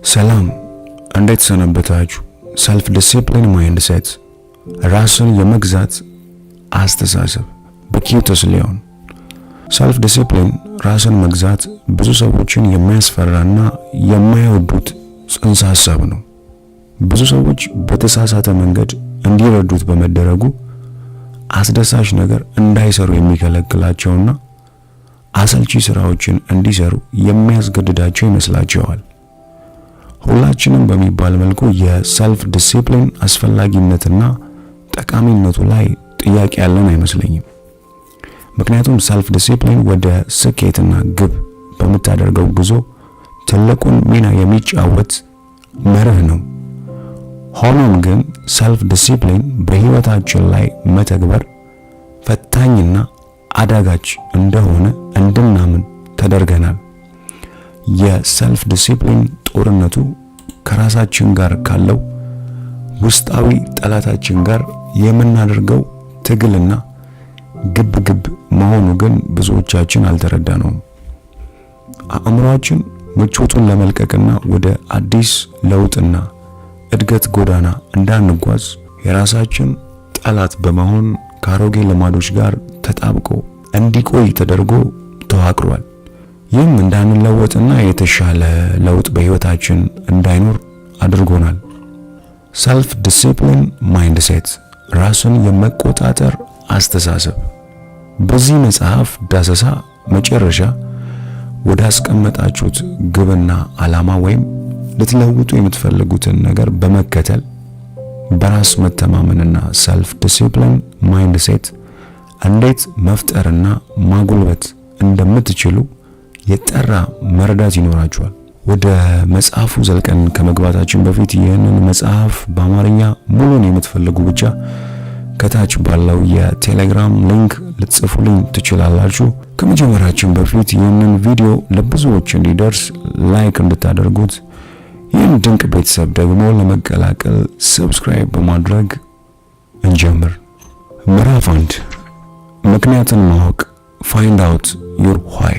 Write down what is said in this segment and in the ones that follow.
ሰላም እንዴት ሰነበታችሁ? ሰልፍ ዲሲፕሊን ማይንድሴት ራስን የመግዛት አስተሳሰብ በኪዩተስ ሊዮን። ሰልፍ ዲሲፕሊን ራስን መግዛት ብዙ ሰዎችን የሚያስፈራና የማይወዱት ጽንሰ ሐሳብ ነው። ብዙ ሰዎች በተሳሳተ መንገድ እንዲረዱት በመደረጉ አስደሳች ነገር እንዳይሰሩ የሚከለክላቸውና አሰልቺ ስራዎችን እንዲሰሩ የሚያስገድዳቸው ይመስላቸዋል። ሁላችንም በሚባል መልኩ የሰልፍ ዲሲፕሊን አስፈላጊነትና ጠቃሚነቱ ላይ ጥያቄ ያለን አይመስለኝም። ምክንያቱም ሰልፍ ዲሲፕሊን ወደ ስኬትና ግብ በምታደርገው ጉዞ ትልቁን ሚና የሚጫወት መርህ ነው። ሆኖም ግን ሰልፍ ዲሲፕሊን በህይወታችን ላይ መተግበር ፈታኝና አዳጋች እንደሆነ እንድናምን ተደርገናል። የሰልፍ ዲሲፕሊን ጦርነቱ ከራሳችን ጋር ካለው ውስጣዊ ጠላታችን ጋር የምናደርገው ትግልና ግብ መሆኑ ግን ብዙዎቻችን አልተረዳነውም። አእምሮአችን ምቾቱን ለመልቀቅና ወደ አዲስ ለውጥና እድገት ጎዳና እንዳንጓዝ የራሳችን ጠላት በመሆን ከአሮጌ ልማዶች ጋር ተጣብቆ እንዲቆይ ተደርጎ ተዋቅሯል። ይህም እንዳንለወጥና የተሻለ ለውጥ በህይወታችን እንዳይኖር አድርጎናል። ሰልፍ ዲሲፕሊን ማይንድሴት ራስን የመቆጣጠር አስተሳሰብ። በዚህ መጽሐፍ ዳሰሳ መጨረሻ ወደ አስቀመጣችሁት ግብና ዓላማ ወይም ልትለውጡ የምትፈልጉትን ነገር በመከተል በራስ መተማመንና ሰልፍ ዲሲፕሊን ማይንድሴት እንዴት መፍጠርና ማጎልበት እንደምትችሉ የጠራ መረዳት ይኖራችኋል። ወደ መጽሐፉ ዘልቀን ከመግባታችን በፊት ይህንን መጽሐፍ በአማርኛ ሙሉን የምትፈልጉ ብቻ ከታች ባለው የቴሌግራም ሊንክ ልትጽፉልኝ ትችላላችሁ። ከመጀመራችን በፊት ይህንን ቪዲዮ ለብዙዎች እንዲደርስ ላይክ እንድታደርጉት፣ ይህን ድንቅ ቤተሰብ ደግሞ ለመቀላቀል ሰብስክራይብ በማድረግ እንጀምር። ምዕራፍ 1 ምክንያትን ማወቅ find out your why።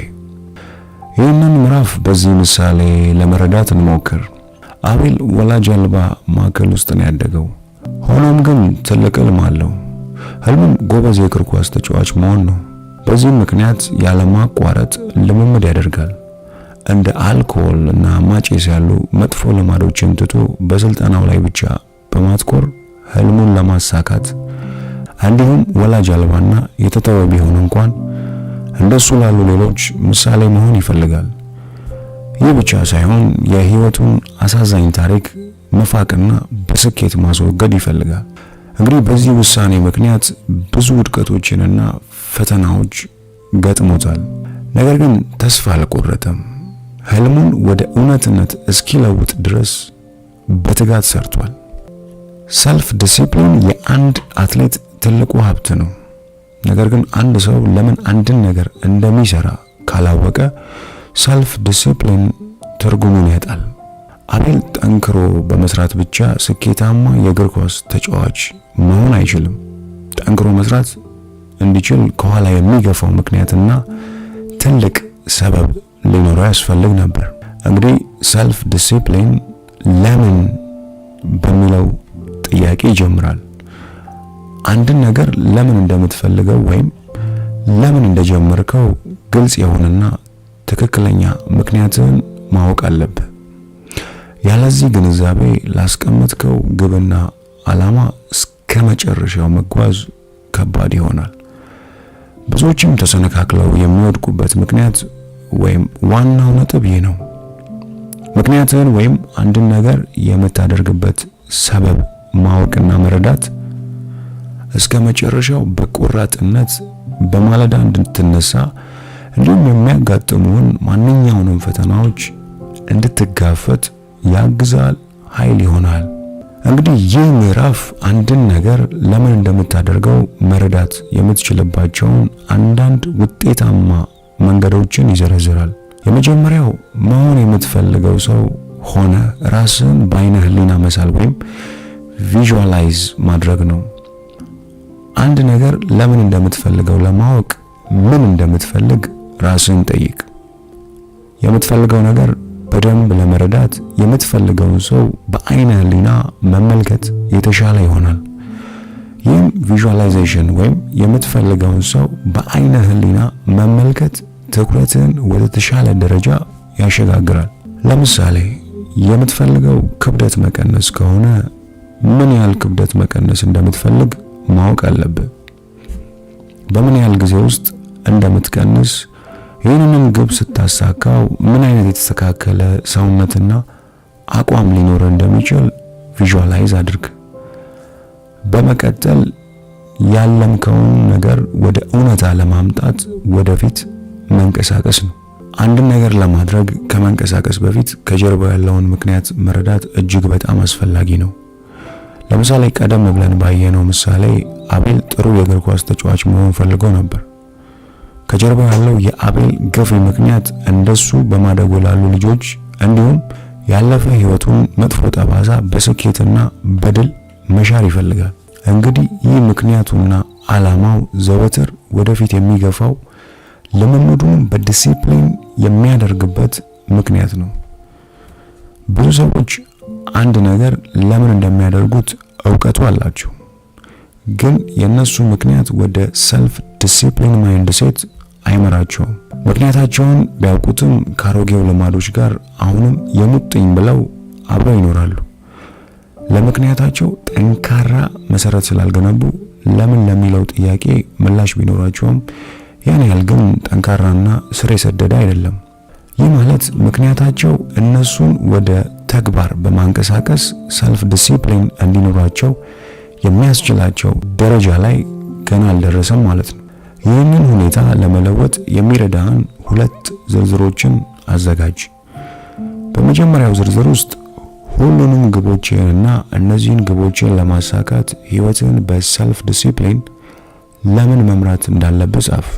ይህንን ምዕራፍ በዚህ ምሳሌ ለመረዳት እንሞክር። አቤል ወላጅ አልባ ማዕከል ውስጥ ነው ያደገው። ሆኖም ግን ትልቅ ህልም አለው። ህልሙም ጎበዝ የእግር ኳስ ተጫዋች መሆን ነው። በዚህም ምክንያት ያለማቋረጥ ልምምድ ያደርጋል። እንደ አልኮል እና ማጨስ ያሉ መጥፎ ልማዶችን ትቶ በስልጠናው ላይ ብቻ በማትኮር ህልሙን ለማሳካት እንዲሁም ወላጅ አልባና የተተወ ቢሆን እንኳን እንደሱ ላሉ ሌሎች ምሳሌ መሆን ይፈልጋል። ይህ ብቻ ሳይሆን የህይወቱን አሳዛኝ ታሪክ መፋቅና በስኬት ማስወገድ ይፈልጋል። እንግዲህ በዚህ ውሳኔ ምክንያት ብዙ ውድቀቶችንና ፈተናዎች ገጥሞታል። ነገር ግን ተስፋ አልቆረጠም። ህልሙን ወደ እውነትነት እስኪለውጥ ድረስ በትጋት ሰርቷል። ሰልፍ ዲሲፕሊን የአንድ አትሌት ትልቁ ሀብት ነው። ነገር ግን አንድ ሰው ለምን አንድን ነገር እንደሚሰራ ካላወቀ ሰልፍ ዲሲፕሊን ትርጉሙን ያጣል። አቤል ጠንክሮ በመስራት ብቻ ስኬታማ የእግር ኳስ ተጫዋች መሆን አይችልም። ጠንክሮ መስራት እንዲችል ከኋላ የሚገፋው ምክንያትና ትልቅ ሰበብ ሊኖረው ያስፈልግ ነበር። እንግዲህ ሰልፍ ዲሲፕሊን ለምን በሚለው ጥያቄ ይጀምራል። አንድን ነገር ለምን እንደምትፈልገው ወይም ለምን እንደጀመርከው ግልጽ የሆነና ትክክለኛ ምክንያትን ማወቅ አለብህ። ያለዚህ ግንዛቤ ላስቀመጥከው ግብና ዓላማ እስከ መጨረሻው መጓዝ ከባድ ይሆናል። ብዙዎችም ተሰነካክለው የሚወድቁበት ምክንያት ወይም ዋናው ነጥብ ይህ ነው። ምክንያትን ወይም አንድን ነገር የምታደርግበት ሰበብ ማወቅና መረዳት እስከ መጨረሻው በቆራጥነት በማለዳ እንድትነሳ እንዲሁም የሚያጋጥሙን ማንኛውንም ፈተናዎች እንድትጋፈጥ ያግዛል፣ ኃይል ይሆናል። እንግዲህ ይህ ምዕራፍ አንድን ነገር ለምን እንደምታደርገው መረዳት የምትችልባቸውን አንዳንድ ውጤታማ መንገዶችን ይዘረዝራል። የመጀመሪያው መሆን የምትፈልገው ሰው ሆነ ራስን በአይነ ህሊና መሳል ወይም ቪዥዋላይዝ ማድረግ ነው። አንድ ነገር ለምን እንደምትፈልገው ለማወቅ ምን እንደምትፈልግ ራስን ጠይቅ። የምትፈልገው ነገር በደንብ ለመረዳት የምትፈልገውን ሰው በአይነ ህሊና መመልከት የተሻለ ይሆናል። ይህም ቪዥዋላይዜሽን ወይም የምትፈልገውን ሰው በአይነ ህሊና መመልከት ትኩረትን ወደ ተሻለ ደረጃ ያሸጋግራል። ለምሳሌ የምትፈልገው ክብደት መቀነስ ከሆነ ምን ያህል ክብደት መቀነስ እንደምትፈልግ ማወቅ አለብህ። በምን ያህል ጊዜ ውስጥ እንደምትቀንስ፣ ይህንንም ግብ ስታሳካው ምን አይነት የተስተካከለ ሰውነትና አቋም ሊኖር እንደሚችል ቪዥዋላይዝ አድርግ። በመቀጠል ያለምከውን ነገር ወደ እውነታ ለማምጣት ወደፊት መንቀሳቀስ ነው። አንድን ነገር ለማድረግ ከመንቀሳቀስ በፊት ከጀርባው ያለውን ምክንያት መረዳት እጅግ በጣም አስፈላጊ ነው። ለምሳሌ ቀደም ብለን ባየነው ምሳሌ አቤል ጥሩ የእግር ኳስ ተጫዋች መሆን ፈልጎ ነበር። ከጀርባው ያለው የአቤል ገፊ ምክንያት እንደሱ በማደጎ ላሉ ልጆች እንዲሁም ያለፈ ህይወቱን መጥፎ ጠባሳ በስኬትና በድል መሻር ይፈልጋል። እንግዲህ ይህ ምክንያቱና ዓላማው ዘወትር ወደፊት የሚገፋው ልምምዱን በዲሲፕሊን የሚያደርግበት ምክንያት ነው። ብዙ ሰዎች አንድ ነገር ለምን እንደሚያደርጉት ዕውቀቱ አላቸው፣ ግን የነሱ ምክንያት ወደ ሰልፍ ዲሲፕሊን ማይንድሴት አይመራቸውም። ምክንያታቸውን ቢያውቁትም ከአሮጌው ልማዶች ጋር አሁንም የሙጥኝ ብለው አብረው ይኖራሉ። ለምክንያታቸው ጠንካራ መሰረት ስላልገነቡ ለምን ለሚለው ጥያቄ ምላሽ ቢኖራቸውም ያን ያህል ግን ጠንካራና ስር የሰደደ አይደለም። ይህ ማለት ምክንያታቸው እነሱን ወደ ተግባር በማንቀሳቀስ ሰልፍ ዲሲፕሊን እንዲኖራቸው የሚያስችላቸው ደረጃ ላይ ገና አልደረሰም ማለት ነው። ይህንን ሁኔታ ለመለወጥ የሚረዳን ሁለት ዝርዝሮችን አዘጋጅ። በመጀመሪያው ዝርዝር ውስጥ ሁሉንም ግቦችንና እነዚህን ግቦችን ለማሳካት ህይወትን በሰልፍ ዲሲፕሊን ለምን መምራት እንዳለብህ ጻፍ።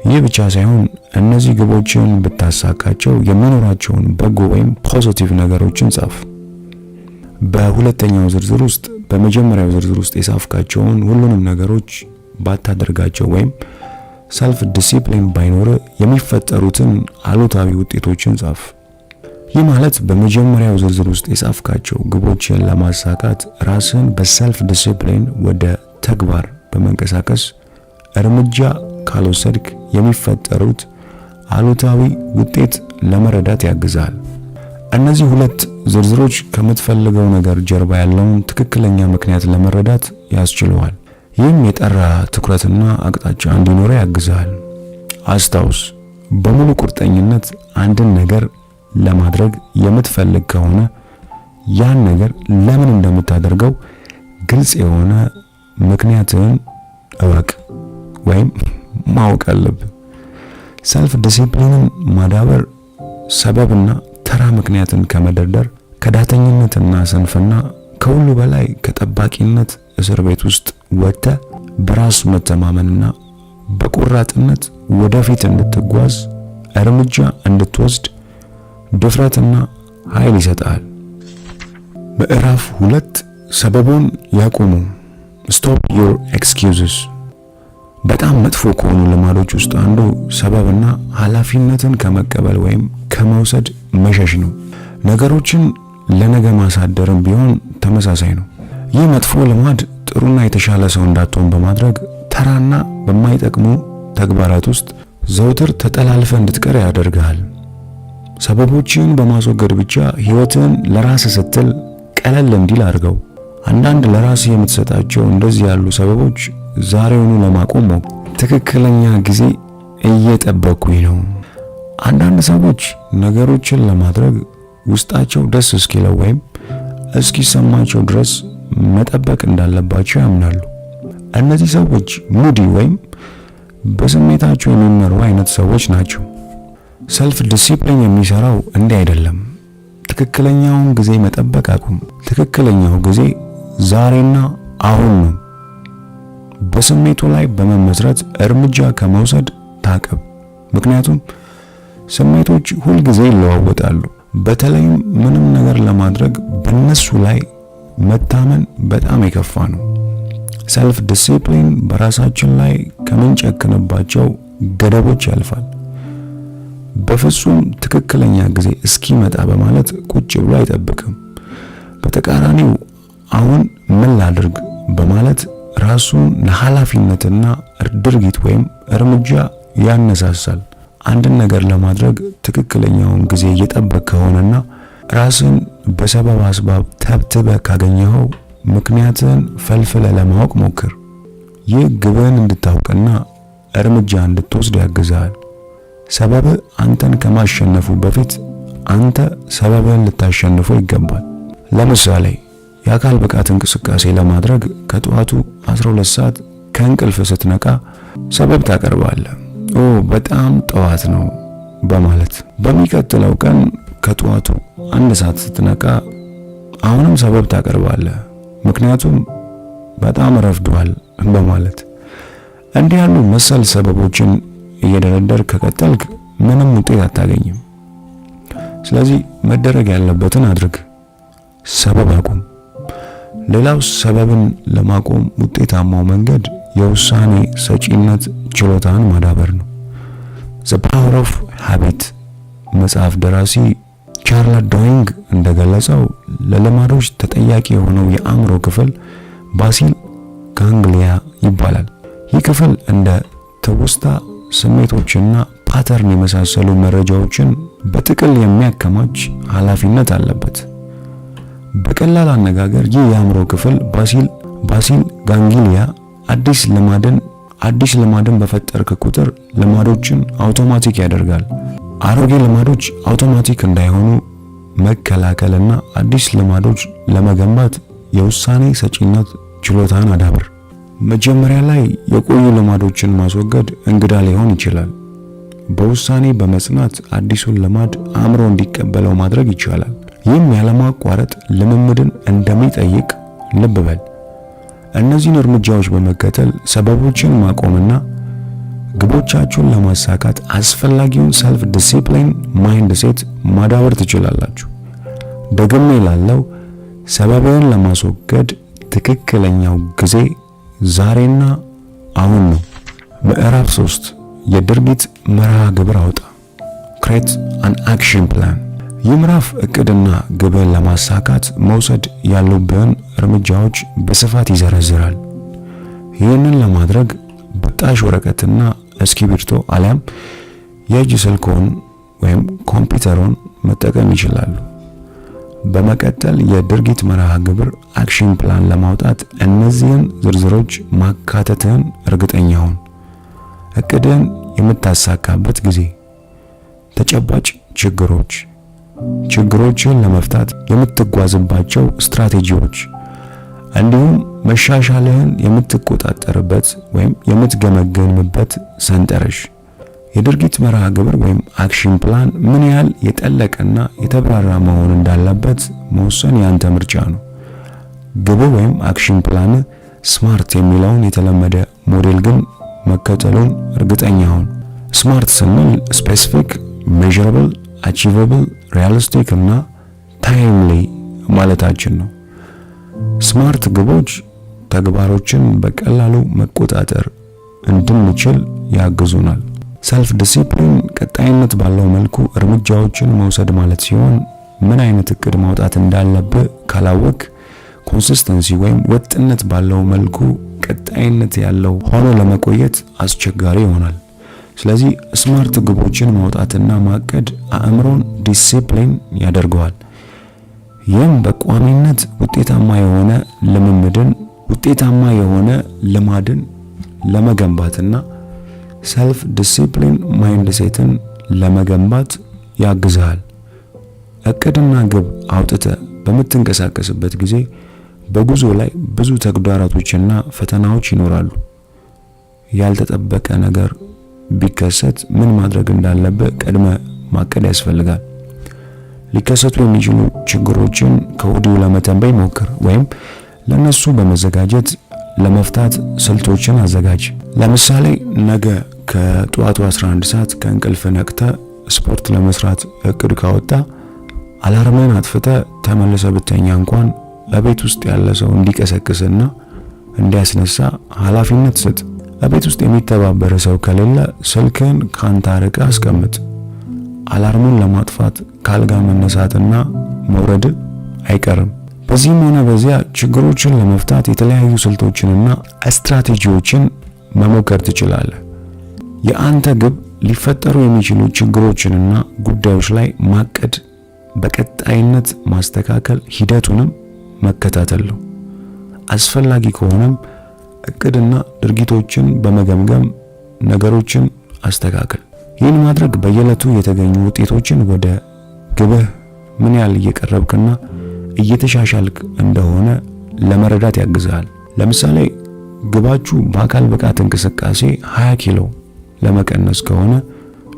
ይህ ብቻ ሳይሆን እነዚህ ግቦችን ብታሳካቸው የሚኖራቸውን በጎ ወይም ፖዚቲቭ ነገሮችን ጻፍ። በሁለተኛው ዝርዝር ውስጥ በመጀመሪያው ዝርዝር ውስጥ የጻፍካቸውን ሁሉንም ነገሮች ባታደርጋቸው ወይም ሰልፍ ዲሲፕሊን ባይኖር የሚፈጠሩትን አሉታዊ ውጤቶችን ጻፍ። ይህ ማለት በመጀመሪያው ዝርዝር ውስጥ የጻፍካቸው ግቦችን ለማሳካት ራስን በሰልፍ ዲሲፕሊን ወደ ተግባር በመንቀሳቀስ እርምጃ ካልወሰድክ የሚፈጠሩት አሉታዊ ውጤት ለመረዳት ያግዛል። እነዚህ ሁለት ዝርዝሮች ከምትፈልገው ነገር ጀርባ ያለውን ትክክለኛ ምክንያት ለመረዳት ያስችለዋል። ይህም የጠራ ትኩረትና አቅጣጫ እንዲኖር ያግዛል። አስታውስ፣ በሙሉ ቁርጠኝነት አንድን ነገር ለማድረግ የምትፈልግ ከሆነ ያን ነገር ለምን እንደምታደርገው ግልጽ የሆነ ምክንያትን እወቅ ወይም ማወቅ አለብህ። ሰልፍ ዲሲፕሊንን ማዳበር ሰበብና ተራ ምክንያትን ከመደርደር ከዳተኝነትና ስንፍና ከሁሉ በላይ ከጠባቂነት እስር ቤት ውስጥ ወጥተህ በራስ መተማመንና በቁራጥነት ወደፊት እንድትጓዝ እርምጃ እንድትወስድ ድፍረትና ኃይል ይሰጣል። ምዕራፍ 2 ሰበቡን ያቁሙ። ስቶፕ ዩር ኤክስኪውዝስ። በጣም መጥፎ ከሆኑ ልማዶች ውስጥ አንዱ ሰበብና ኃላፊነትን ከመቀበል ወይም ከመውሰድ መሸሽ ነው። ነገሮችን ለነገ ማሳደርም ቢሆን ተመሳሳይ ነው። ይህ መጥፎ ልማድ ጥሩና የተሻለ ሰው እንዳትሆን በማድረግ ተራና በማይጠቅሙ ተግባራት ውስጥ ዘውትር ተጠላልፈ እንድትቀር ያደርጋል። ሰበቦችን በማስወገድ ብቻ ህይወትን ለራስ ስትል ቀለል እንዲል አድርገው። አንዳንድ ለራስ የምትሰጣቸው እንደዚህ ያሉ ሰበቦች ዛሬውኑ ለማቆም ነው። ትክክለኛ ጊዜ እየጠበቁኝ ነው። አንዳንድ ሰዎች ነገሮችን ለማድረግ ውስጣቸው ደስ እስኪለው ወይም እስኪሰማቸው ድረስ መጠበቅ እንዳለባቸው ያምናሉ። እነዚህ ሰዎች ሙዲ ወይም በስሜታቸው የሚመሩ አይነት ሰዎች ናቸው። ሰልፍ ዲሲፕሊን የሚሰራው እንዲህ አይደለም። ትክክለኛውን ጊዜ መጠበቅ አቁም። ትክክለኛው ጊዜ ዛሬና አሁን ነው። በስሜቱ ላይ በመመስረት እርምጃ ከመውሰድ ታቀብ። ምክንያቱም ስሜቶች ሁል ጊዜ ይለዋወጣሉ። በተለይም ምንም ነገር ለማድረግ በነሱ ላይ መታመን በጣም የከፋ ነው። ሰልፍ ዲሲፕሊን በራሳችን ላይ ከምንጨክንባቸው ገደቦች ያልፋል። በፍጹም ትክክለኛ ጊዜ እስኪመጣ በማለት ቁጭ ብሎ አይጠብቅም። በተቃራኒው አሁን ምን ላድርግ በማለት ራሱን ለኃላፊነትና ድርጊት ወይም እርምጃ ያነሳሳል። አንድን ነገር ለማድረግ ትክክለኛውን ጊዜ እየጠበቅ ከሆነና ራስን በሰበብ አስባብ ተብትበ ካገኘኸው ምክንያትን ፈልፍለ ለማወቅ ሞክር። ይህ ግብህን እንድታውቅና እርምጃ እንድትወስድ ያግዛል። ሰበብ አንተን ከማሸነፉ በፊት አንተ ሰበብህን ልታሸንፈው ይገባል። ለምሳሌ የአካል ብቃት እንቅስቃሴ ለማድረግ ከጠዋቱ 12 ሰዓት ከእንቅልፍ ስትነቃ ሰበብ ታቀርባለህ። በጣም ጠዋት ነው በማለት በሚቀጥለው ቀን ከጠዋቱ 1 ሰዓት ስትነቃ አሁንም ሰበብ ታቀርባለህ፣ ምክንያቱም በጣም ረፍዷል በማለት። እንዲህ ያሉ መሰል ሰበቦችን እየደረደር ከቀጠልክ ምንም ውጤት አታገኝም። ስለዚህ መደረግ ያለበትን አድርግ፣ ሰበብ አቁም። ሌላው ሰበብን ለማቆም ውጤታማው መንገድ የውሳኔ ሰጪነት ችሎታን ማዳበር ነው። ዘ ፓወር ኦፍ ሃቢት መጽሐፍ ደራሲ ቻርልስ ዶዊንግ እንደገለጸው ለልማዶች ተጠያቂ የሆነው የአእምሮ ክፍል ባሲል ጋንግሊያ ይባላል። ይህ ክፍል እንደ ትውስታ፣ ስሜቶችና ፓተርን የመሳሰሉ መረጃዎችን በጥቅል የሚያከማች ኃላፊነት አለበት። በቀላል አነጋገር ይህ የአእምሮ ክፍል ባሲል ጋንግሊያ አዲስ ልማድን በፈጠርክ ቁጥር ልማዶችን አውቶማቲክ ያደርጋል። አሮጌ ልማዶች አውቶማቲክ እንዳይሆኑ መከላከልና አዲስ ልማዶች ለመገንባት የውሳኔ ሰጪነት ችሎታን አዳብር። መጀመሪያ ላይ የቆዩ ልማዶችን ማስወገድ እንግዳ ሊሆን ይችላል። በውሳኔ በመጽናት አዲሱን ልማድ አእምሮ እንዲቀበለው ማድረግ ይቻላል። ይህም ያለማቋረጥ ልምምድን እንደሚጠይቅ ልብ በል። እነዚህን እርምጃዎች በመከተል ሰበቦችን ማቆምና ግቦቻችሁን ለማሳካት አስፈላጊውን ሰልፍ ዲሲፕሊን ማይንድ ሴት ማዳበር ትችላላችሁ። ደግሜ ላለው ሰበብን ለማስወገድ ትክክለኛው ጊዜ ዛሬና አሁን ነው። ምዕራፍ 3 የድርጊት መርሃ ግብር አውጣ። ክሬት አን አክሽን ፕላን። ይህ ምዕራፍ እቅድና ግብን ለማሳካት መውሰድ ያሉብን እርምጃዎች በስፋት ይዘረዝራል። ይህንን ለማድረግ በጣሽ ወረቀትና እስክሪብቶ አሊያም የእጅ ስልክዎን ወይም ኮምፒውተሮን መጠቀም ይችላሉ። በመቀጠል የድርጊት መርሃ ግብር አክሽን ፕላን ለማውጣት እነዚህን ዝርዝሮች ማካተትህን እርግጠኛ ሁን። እቅድን የምታሳካበት ጊዜ፣ ተጨባጭ ችግሮችን ለመፍታት የምትጓዝባቸው ስትራቴጂዎች፣ እንዲሁም መሻሻልህን የምትቆጣጠርበት ወይም የምትገመገምበት ሰንጠረዥ። የድርጊት መርሃ ግብር ወይም አክሽን ፕላን ምን ያህል የጠለቀና የተብራራ መሆን እንዳለበት መወሰን ያንተ ምርጫ ነው። ግብ ወይም አክሽን ፕላን ስማርት የሚለውን የተለመደ ሞዴል ግን መከተሉን እርግጠኛ ሁን። ስማርት ስንል ስፔሲፊክ፣ ሜዠረብል፣ አቺቨብል፣ ሪያሊስቲክ እና ታይምሊ ማለታችን ነው። ስማርት ግቦች ተግባሮችን በቀላሉ መቆጣጠር እንድንችል ያግዙናል። ሰልፍ ዲሲፕሊን ቀጣይነት ባለው መልኩ እርምጃዎችን መውሰድ ማለት ሲሆን ምን አይነት እቅድ ማውጣት እንዳለብህ ካላወቅ ኮንሲስተንሲ ወይም ወጥነት ባለው መልኩ ቀጣይነት ያለው ሆኖ ለመቆየት አስቸጋሪ ይሆናል። ስለዚህ ስማርት ግቦችን ማውጣትና ማቀድ አእምሮን ዲሲፕሊን ያደርገዋል። ይህም በቋሚነት ውጤታማ የሆነ ልማድን ለመገንባትና ሰልፍ ዲሲፕሊን ማይንድ ሴትን ለመገንባት ያግዛል። እቅድና ግብ አውጥተ በምትንቀሳቀስበት ጊዜ በጉዞ ላይ ብዙ ተግዳሮቶችና ፈተናዎች ይኖራሉ። ያልተጠበቀ ነገር ቢከሰት ምን ማድረግ እንዳለበት ቀድመ ማቀድ ያስፈልጋል። ሊከሰቱ የሚችሉ ችግሮችን ከወዲሁ ለመተንበይ ሞክር፣ ወይም ለነሱ በመዘጋጀት ለመፍታት ስልቶችን አዘጋጅ። ለምሳሌ ነገ ከጠዋቱ 11 ሰዓት ከእንቅልፍ ነቅተ ስፖርት ለመስራት እቅድ ካወጣ አላርምን አጥፍተ ተመልሰ ብተኛ እንኳን በቤት ውስጥ ያለ ሰው እንዲቀሰቅስና እንዲያስነሳ ኃላፊነት ስጥ። በቤት ውስጥ የሚተባበር ሰው ከሌለ ስልክን ካንተ አርቀህ አስቀምጥ። አላርሙን ለማጥፋት ካልጋ መነሳትና መውረድ አይቀርም። በዚህም ሆነ በዚያ ችግሮችን ለመፍታት የተለያዩ ስልቶችንና ስትራቴጂዎችን መሞከር ትችላለህ። የአንተ ግብ ሊፈጠሩ የሚችሉ ችግሮችንና ጉዳዮች ላይ ማቀድ፣ በቀጣይነት ማስተካከል፣ ሂደቱንም መከታተል ነው። አስፈላጊ ከሆነም እቅድና ድርጊቶችን በመገምገም ነገሮችን አስተካክል። ይህን ማድረግ በየዕለቱ የተገኙ ውጤቶችን ወደ ግብህ ምን ያህል እየቀረብክና እየተሻሻልክ እንደሆነ ለመረዳት ያግዛል። ለምሳሌ ግባችሁ በአካል ብቃት እንቅስቃሴ 20 ኪሎ ለመቀነስ ከሆነ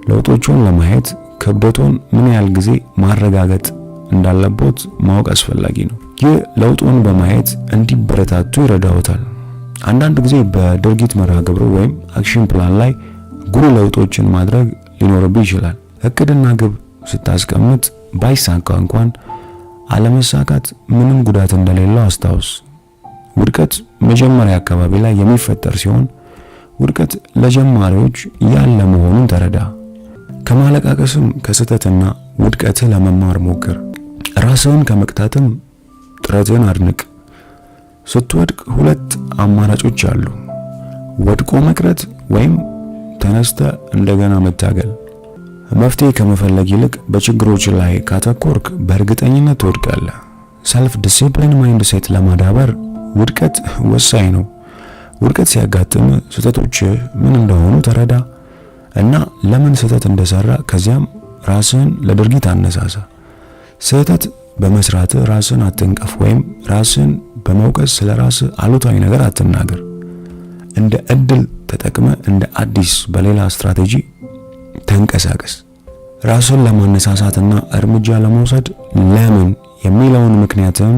ለውጦቹን ለማየት ክብደቶን ምን ያህል ጊዜ ማረጋገጥ እንዳለቦት ማወቅ አስፈላጊ ነው። ይህ ለውጡን በማየት እንዲበረታቱ ይረዳዎታል። አንዳንድ ጊዜ በድርጊት መርሃ ግብሩ ወይም አክሽን ፕላን ላይ ጉልህ ለውጦችን ማድረግ ሊኖርብህ ይችላል። እቅድና ግብ ስታስቀምጥ ባይሳካ እንኳን አለመሳካት ምንም ጉዳት እንደሌለው አስታውስ። ውድቀት መጀመሪያ አካባቢ ላይ የሚፈጠር ሲሆን ውድቀት ለጀማሪዎች ያለ መሆኑን ተረዳ። ከማለቃቀስም ከስህተትና ውድቀትህ ለመማር ሞክር። ራስህን ከመቅጣትም ጥረትህን አድንቅ። ስትወድቅ ሁለት አማራጮች አሉ፣ ወድቆ መቅረት ወይም ተነስተ እንደገና መታገል። መፍትሄ ከመፈለግ ይልቅ በችግሮች ላይ ካተኮርክ በእርግጠኝነት ትወድቃለህ። ሰልፍ ዲሲፕሊን ማይንድ ሴት ለማዳበር ውድቀት ወሳኝ ነው። ውድቀት ሲያጋጥም ስህተቶች ምን እንደሆኑ ተረዳ እና ለምን ስህተት እንደሰራ፣ ከዚያም ራስህን ለድርጊት አነሳሳ። ስህተት በመስራት ራስህን አትንቀፍ ወይም ራስህን በመውቀስ ስለ ራስህ አሉታዊ ነገር አትናገር። እንደ እድል ተጠቅመ እንደ አዲስ በሌላ ስትራቴጂ ተንቀሳቀስ። ራስን ለማነሳሳትና እርምጃ ለመውሰድ ለምን የሚለውን ምክንያትም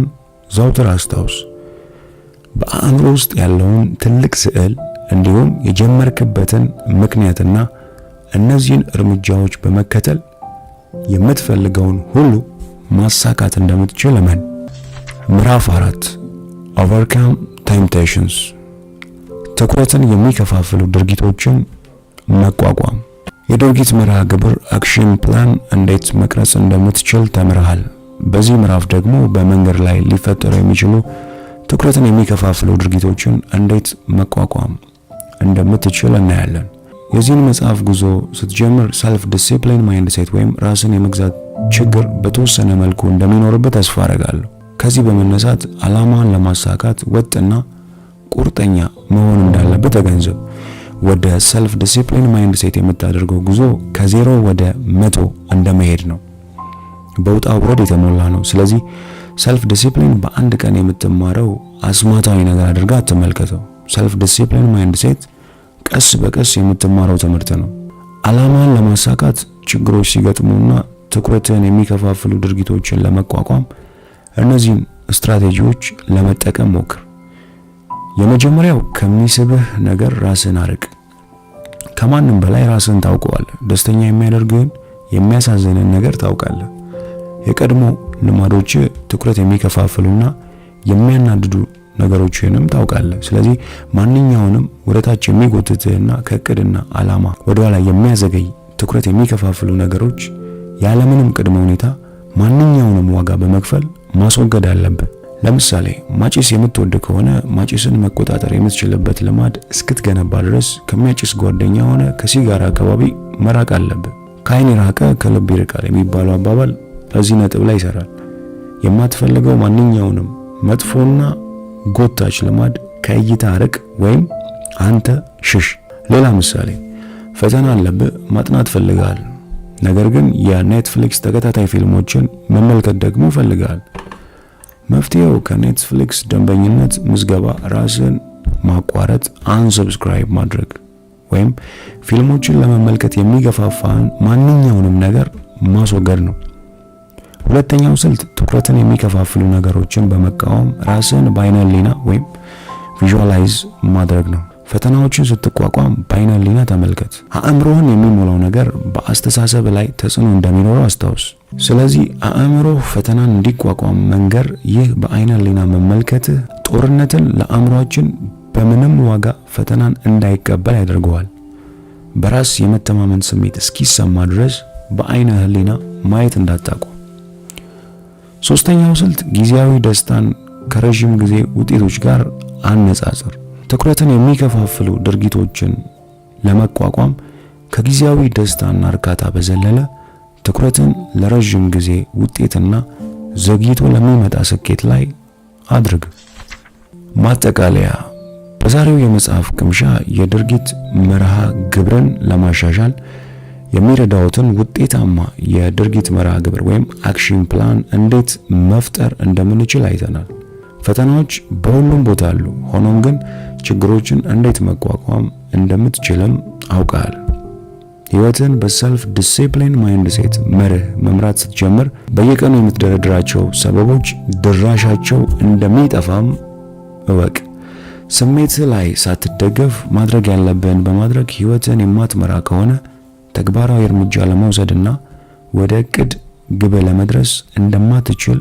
ዘውትር አስታውስ። በአእምሮ ውስጥ ያለውን ትልቅ ስዕል እንዲሁም የጀመርክበትን ምክንያትና እነዚህን እርምጃዎች በመከተል የምትፈልገውን ሁሉ ማሳካት እንደምትችል እመን። ምዕራፍ 4 ኦቨርካም ቴምፕቴሽንስ። ትኩረትን የሚከፋፍሉ ድርጊቶችን መቋቋም። የድርጊት መርሃ ግብር አክሽን ፕላን እንዴት መቅረጽ እንደምትችል ተምረሃል። በዚህ ምዕራፍ ደግሞ በመንገድ ላይ ሊፈጠሩ የሚችሉ ትኩረትን የሚከፋፍሉ ድርጊቶችን እንዴት መቋቋም እንደምትችል እናያለን። የዚህን መጽሐፍ ጉዞ ስትጀምር ሰልፍ ዲሲፕሊን ማይንድ ሴት ወይም ራስን የመግዛት ችግር በተወሰነ መልኩ እንደሚኖርበት ተስፋ አደርጋለሁ። ከዚህ በመነሳት ዓላማን ለማሳካት ወጥና ቁርጠኛ መሆን እንዳለበት ተገንዘብ። ወደ ሰልፍ ዲሲፕሊን ማይንድ ሴት የምታደርገው ጉዞ ከዜሮ ወደ 100 እንደመሄድ ነው። በውጣ ውረድ የተሞላ ነው። ስለዚህ ሰልፍ ዲሲፕሊን በአንድ ቀን የምትማረው አስማታዊ ነገር አድርጋ አትመልከተው። ሰልፍ ዲሲፕሊን ማይንድ ሴት ቀስ በቀስ የምትማረው ትምህርት ነው። ዓላማን ለማሳካት ችግሮች ሲገጥሙና ትኩረትን የሚከፋፍሉ ድርጊቶችን ለመቋቋም እነዚህን ስትራቴጂዎች ለመጠቀም ሞክር። የመጀመሪያው ከሚስብህ ነገር ራስን አርቅ። ከማንም በላይ ራስን ታውቀዋለህ። ደስተኛ የሚያደርግህን የሚያሳዝንን ነገር ታውቃለህ። የቀድሞ ልማዶች ትኩረት የሚከፋፍሉና የሚያናድዱ ነገሮችንም ታውቃለህ። ስለዚህ ማንኛውንም ወደታች የሚጎትትህና ከእቅድና ዓላማ ወደኋላ የሚያዘገይ ትኩረት የሚከፋፍሉ ነገሮች ያለምንም ቅድመ ሁኔታ ማንኛውንም ዋጋ በመክፈል ማስወገድ አለብህ። ለምሳሌ ማጭስ የምትወድ ከሆነ ማጭስን መቆጣጠር የምትችልበት ልማድ እስክትገነባ ድረስ ከሚያጭስ ጓደኛ ሆነ ከሲጋራ አካባቢ መራቅ አለብህ። ከዓይን የራቀ ከልብ ይርቃል የሚባለው አባባል በዚህ ነጥብ ላይ ይሰራል። የማትፈልገው ማንኛውንም መጥፎና ጎታች ልማድ ከእይታ ርቅ ወይም አንተ ሽሽ። ሌላ ምሳሌ፣ ፈተና አለብህ፣ ማጥናት ፈልጋል፣ ነገር ግን የኔትፍሊክስ ተከታታይ ፊልሞችን መመልከት ደግሞ ፈልጋል። መፍትሄው ከኔትፍሊክስ ደንበኝነት ምዝገባ ራስን ማቋረጥ፣ አንሰብስክራይብ ማድረግ ወይም ፊልሞችን ለመመልከት የሚገፋፋን ማንኛውንም ነገር ማስወገድ ነው። ሁለተኛው ስልት ትኩረትን የሚከፋፍሉ ነገሮችን በመቃወም ራስን በዓይነ ሕሊና ወይም ቪዥዋላይዝ ማድረግ ነው። ፈተናዎችን ስትቋቋም በዓይነ ሕሊና ተመልከት። አእምሮህን የሚሞላው ነገር በአስተሳሰብ ላይ ተጽዕኖ እንደሚኖረው አስታውስ። ስለዚህ አእምሮህ ፈተናን እንዲቋቋም መንገር፣ ይህ በዓይነ ሕሊና መመልከትህ ጦርነትን ለአእምሮአችን በምንም ዋጋ ፈተናን እንዳይቀበል ያደርገዋል። በራስ የመተማመን ስሜት እስኪሰማ ድረስ በአይነ ህሊና ማየት እንዳታቆም። ሶስተኛው ስልት ጊዜያዊ ደስታን ከረጅም ጊዜ ውጤቶች ጋር አነጻጽር። ትኩረትን የሚከፋፍሉ ድርጊቶችን ለመቋቋም ከጊዜያዊ ደስታና እርካታ በዘለለ ትኩረትን ለረጅም ጊዜ ውጤትና ዘግይቶ ለሚመጣ ስኬት ላይ አድርግ። ማጠቃለያ፣ በዛሬው የመጽሐፍ ቅምሻ የድርጊት መርሃ ግብርን ለማሻሻል የሚረዳውትን ውጤታማ የድርጊት መርሃ ግብር ወይም አክሽን ፕላን እንዴት መፍጠር እንደምንችል አይተናል። ፈተናዎች በሁሉም ቦታ አሉ። ሆኖም ግን ችግሮችን እንዴት መቋቋም እንደምትችልም አውቃል። ህይወትን በሰልፍ ዲሲፕሊን ማይንድሴት መርህ መምራት ስትጀምር በየቀኑ የምትደረድራቸው ሰበቦች ድራሻቸው እንደሚጠፋም እወቅ። ስሜት ላይ ሳትደገፍ ማድረግ ያለብህን በማድረግ ህይወትን የማትመራ ከሆነ ተግባራዊ እርምጃ ለመውሰድና ወደ እቅድ ግብ ለመድረስ እንደማትችል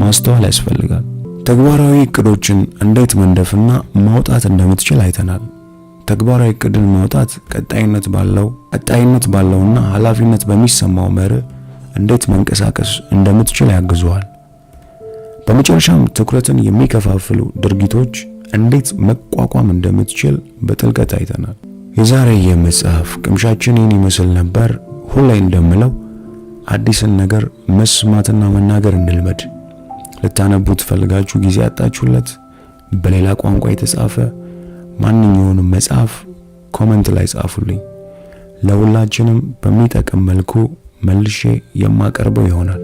ማስተዋል ያስፈልጋል። ተግባራዊ እቅዶችን እንዴት መንደፍና ማውጣት እንደምትችል አይተናል። ተግባራዊ እቅድን ማውጣት ቀጣይነት ባለውና ኃላፊነት በሚሰማው መርህ እንዴት መንቀሳቀስ እንደምትችል ያግዙሃል። በመጨረሻም ትኩረትን የሚከፋፍሉ ድርጊቶች እንዴት መቋቋም እንደምትችል በጥልቀት አይተናል። የዛሬ የመጽሐፍ ቅምሻችን ይህን ይመስል ነበር። ሁሌ እንደምለው አዲስን ነገር መስማትና መናገር እንልመድ። ልታነቡት ፈልጋችሁ ጊዜ ያጣችሁለት በሌላ ቋንቋ የተጻፈ ማንኛውንም መጽሐፍ ኮሜንት ላይ ጻፉልኝ። ለሁላችንም በሚጠቅም መልኩ መልሼ የማቀርበው ይሆናል።